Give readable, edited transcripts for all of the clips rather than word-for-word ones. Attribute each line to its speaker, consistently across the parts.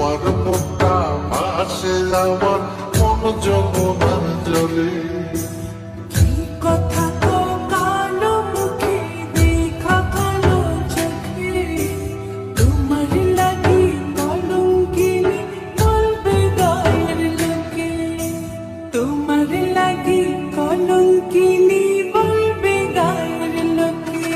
Speaker 1: তোমার মুখটা ভাসে আমার মন যমুনার জলে।
Speaker 2: কি কথা তো কালো মুখে দেখা কালো চোখে, তোমার লাগি কলঙ্কিনী বলবে গায়ের লোকে, তোমার লাগি কলঙ্কিনী বলবে গায়ের লোকে।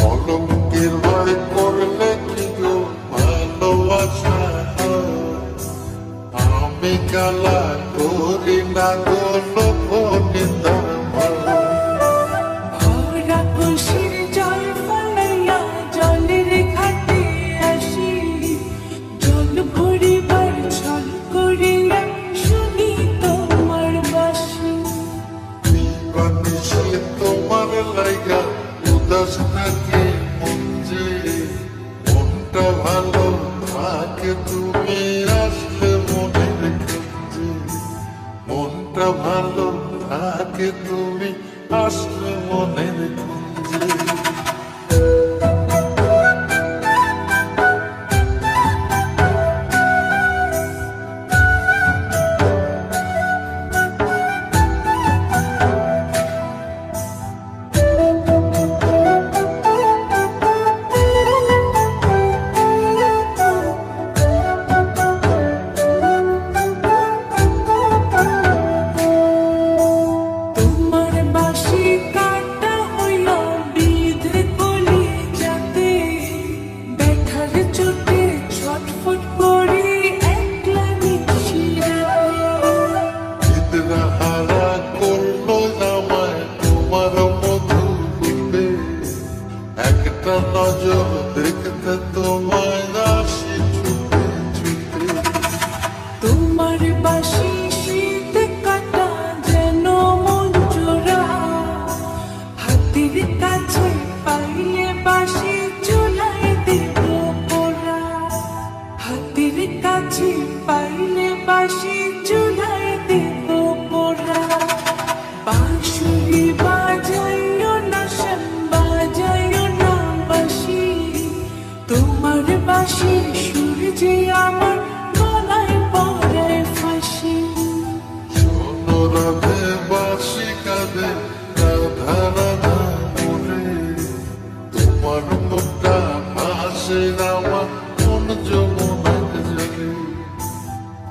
Speaker 1: কলঙ্কের ভয় করলে কি গো ভালোবাসা হয়? আমি কালা করি না গো লোকনিন্দার ভয়।
Speaker 2: ভরা খুশির জল ফলাইয়া জলের ঘাটে আসি, জল ভরিবার ছল করিয়া শুনি তোমার বাঁশি।
Speaker 1: নিবানিসে তোমার লাইগা উদাস থাকে মন যে, মনটা ভালো থাকে তুমি আসলে মনের কুঞ্জে। মনটা ভালো থাকে তুমি আসলে মনের কুঞ্জে।
Speaker 2: তোমার বাঁশি কাটা হইয়া বিঁধে কলি যাতে, ব্যথার চোটে ছটফট করি একলা নিশিরাতে।
Speaker 1: চিত্রা হারা করলো আমায় তোমার মধু রূপে, একটা নজর দেখতে তোমায় আসি ছুটে ছুটে।
Speaker 2: তোমার বাঁশি শীত কাটা যেন মন চোরা, হাতের কাছে পাইলে বাঁশি চুলায় দেব পোড়া, হাতের কাছে পাইলে বাঁশি চুলায় দেব পোড়া। বাঁশুরি বাজাইও না শ্যাম, বাজাইও না বাঁশি, তোমার বাঁশির সুর যে আমার গলায় পড়ে ফাঁসি।
Speaker 1: শোনো রাধে বাঁশি কাঁদে রাধা রাধা মনে, তোমার মুখটা ভাসে আমার মন যমুনার জলে।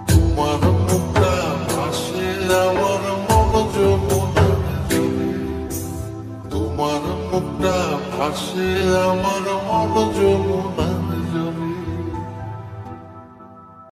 Speaker 1: তোমার মুখটা ভাসে আমার মন যমুনার জলে। তোমার মুখটা ভাসে আমার মন যমুনার